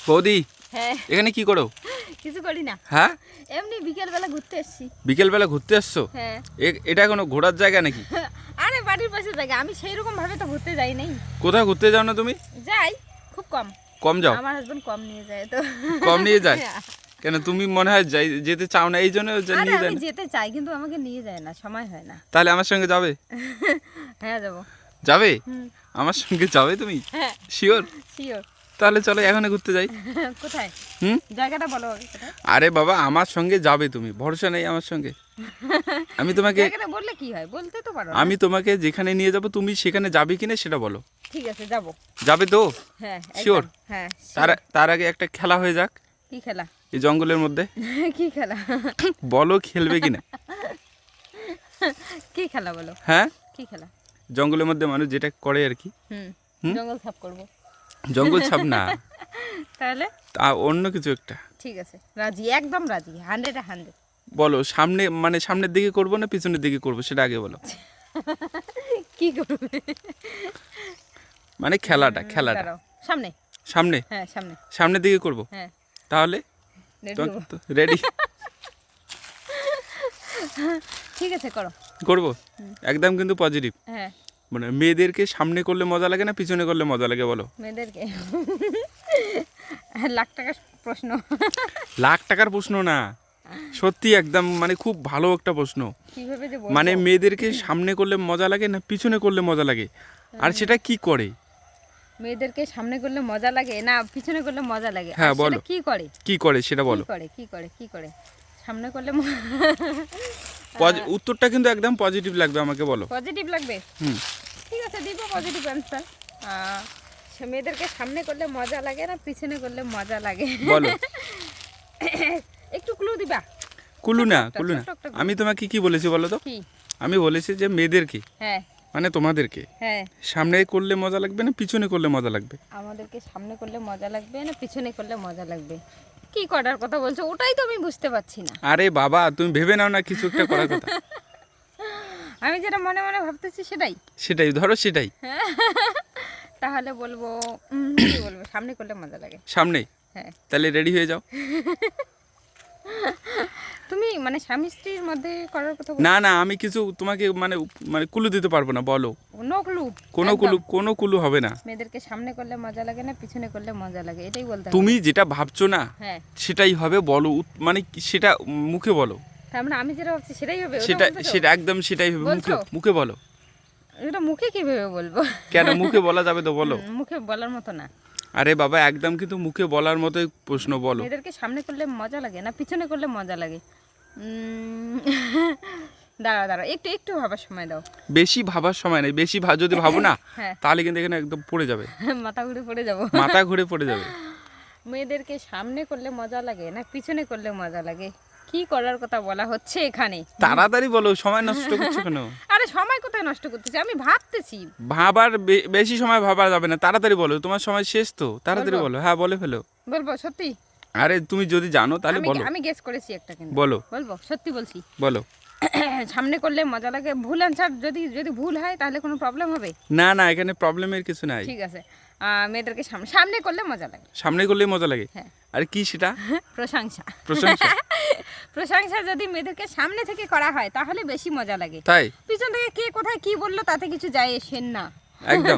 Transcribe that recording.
বৌদি, হ্যাঁ এখানে কি করো? কিছু করি না, হ্যাঁ, এমনি বিকেলবেলা ঘুরতে এসেছি। বিকেলবেলা ঘুরতে আসছো? হ্যাঁ। এটা কোনো ঘোরার জায়গা নাকি? আরে বাড়ির পাশে জায়গা, আমি সেই রকম ভাবে তো ঘুরতে যাই নাই। কোথায় ঘুরতে যাও না তুমি? যাই খুব কম। কম যাও? আমার হাজবেন্ড কম নিয়ে যায় তো। কম নিয়ে যায়? হ্যাঁ। কেন, তুমি মনে হয় যেতে চাও না এই জন্য আরে নিয়ে যায় আমি না? যেতে চাই কিন্তু আমাকে নিয়ে যায় না, সময় হয় না। তাহলে আমার সঙ্গে যাবে? হ্যাঁ যাবো। যাবে? হুম। আমার সঙ্গে যাবে তুমি? হ্যাঁ শিওর? শিওর। তাহলে চলো এখানে ঘুরতে যাই। কোথায়? হুম। জায়গাটা বলো আগে কোথায়? আরে বাবা, আমার সঙ্গে যাবে তুমি, ভরসা নেই আমার সঙ্গে? আমি তোমাকে জায়গাটা বললে কি হয়, বলতে তো পারো না। আমি তোমাকে যেখানে নিয়ে যাব তুমি সেখানে যাবে কিনা সেটা বলো। ঠিক আছে যাবো। যাবে তো? হ্যাঁ Sure? একদম। হ্যাঁ তার আগে একটা খেলা হয়ে যাক কি খেলা? এই জঙ্গলের মধ্যে। কি খেলা? বলো খেলবে কিনা? কি খেলা বলো? হ্যাঁ, কি খেলা? জঙ্গলের মধ্যে মানুষ যেটা করে আর কি। হুম। হুম? জঙ্গল সাফ করবো। জঙ্গল ছাপ না, তাহলে তা অন্য কিছু একটা। ঠিক আছে, রাজি, একদম রাজি, 100 বলো, সামনের দিকে করব না পিছনের দিকে করব সেটা আগে বলো। কি করবে? খেলাটা দাঁড়াও, সামনে। সামনে, হ্যাঁ সামনে। সামনের দিকে করব। হ্যাঁ তাহলে ready হবো। রেডি? ঠিক আছে করো। করব একদম, কিন্তু পজিটিভ। হ্যাঁ মেয়েদেরকে সামনে করলে মজা লাগে না পিছনে করলে মজা লাগে বলো? মেয়েদেরকে লাখ টাকার প্রশ্ন। লাখ টাকার প্রশ্ন না, সত্যি একদম খুব ভালো একটা প্রশ্ন। কিভাবে যে বলবো? মেয়েদেরকে সামনে করলে মজা লাগে না পিছনে করলে মজা লাগে, আর সেটা কি করে? মেয়েদেরকে সামনে করলে মজা লাগে না পিছনে করলে মজা লাগে? হ্যাঁ, আর সেটা বলো। কি করে? কি করে সেটা বলো। কি করে সামনে করলে উত্তরটা কিন্তু একদম পজিটিভ লাগবে, আমাকে বলো। পজিটিভ লাগবে? হুম। ঠিক আছে দিব পজিটিভ অ্যান্সার। মেয়েদেরকে সামনে করলে মজা লাগে না পিছনে করলে মজা লাগে? বলো। একটু ক্লু দিবা? কুলু না, ছোট্ট একটা clue। আমি তোমাকে কি বলেছি বলো তো? কি? আমি বলেছি যে মেয়েদেরকে, হ্যাঁ তোমাদেরকে হ্যাঁ। সামনে করলে মজা লাগবে না পিছনে করলে মজা লাগবে? আমাদেরকে সামনে করলে মজা লাগবে না পিছনে করলে মজা লাগবে? কি করার কথা বলছো ওটাই তো আমি বুঝতে পারছি না। আরে বাবা, তুমি ভেবে নাও না কিছু একটা করার কথা। আমি যেটা মনে মনে ভাবতেছি সেটাই ধরো, সেটাই। তাহলে বলবো কি বলবো, সামনে করলে মজা লাগে। সামনে? হ্যাঁ। তাহলে রেডি হয়ে যাও। তুমি স্বামী স্ত্রীর মধ্যে করার কথা না, আমি কিছু তোমাকে কুলু দিতে পারবো না, বলো। No clue? কোনো কুলু হবে না। মেয়েদেরকে সামনে করলে মজা লাগে না পিছনে করলে মজা লাগে, এটাই বলতে হবে। তুমি যেটা ভাবছো না হ্যাঁ সেটাই হবে, বলো। সেটা মুখে বলো। তার মানে আমি যেটা ভাবছি সেটাই হবে? সেটা একদম সেটাই হবে, বলছো? মুখে বলো। এটা মুখে কিভাবে বলবো? কেন, মুখে বলা যাবে তো, বলো। মুখে বলার মতো না। আরে বাবা, একদম কিন্তু মুখে বলার মতোই প্রশ্ন, বলো। মেয়েদেরকে সামনে করলে মজা লাগে না পিছনে করলে মজা লাগে? দাঁড়া একটু ভাবার সময় দাও। বেশি ভাবার সময় নেই, বেশি যদি ভাবো না হ্যাঁ। তাহলে কিন্তু এখানে একদম পড়ে যাবে, মাথা ঘুরে পড়ে যাবো। মাথা ঘুরে পড়ে যাবে। মেয়েদেরকে সামনে করলে মজা লাগে না পিছনে করলে মজা লাগে? কি করার কথা বলা হচ্ছে এখানে? তাড়াতাড়ি বলো, সময় নষ্ট করছো কেন? আরে সময় কোথায় নষ্ট করতেছি, আমি ভাবতেছি। ভাবার বেশি সময় ভাবা যাবে না, তাড়াতাড়ি বলো, তোমার সময় শেষ তো, তাড়াতাড়ি বলো। হ্যাঁ, বলে ফেলো। বলবো সত্যি? আরে তুমি যদি জানো তাহলে বলো। আমি গেস করেছি একটা, কিন্তু বলো। বলবো সত্যি বলছি। বলো। সামনে করলে মজা লাগে, ভুল অ্যান্সার যদি ভুল হয় তাহলে কোনো প্রবলেম হবে? না, এখানে প্রবলেমের কিছু নাই। ঠিক আছে, মেয়েদেরকে সামনে করলে মজা লাগে। সামনে করলেই মজা লাগে? হ্যাঁ। আরে কি সেটা? প্রশংসা। প্রশংসা? প্রশংসা যদি মেয়েদেরকে সামনে থেকে করা হয় তাহলে বেশি মজা লাগে। তাই? পিছন থেকে কে কোথায় কি বললো তাতে কিছু যায় আসে না। একদম।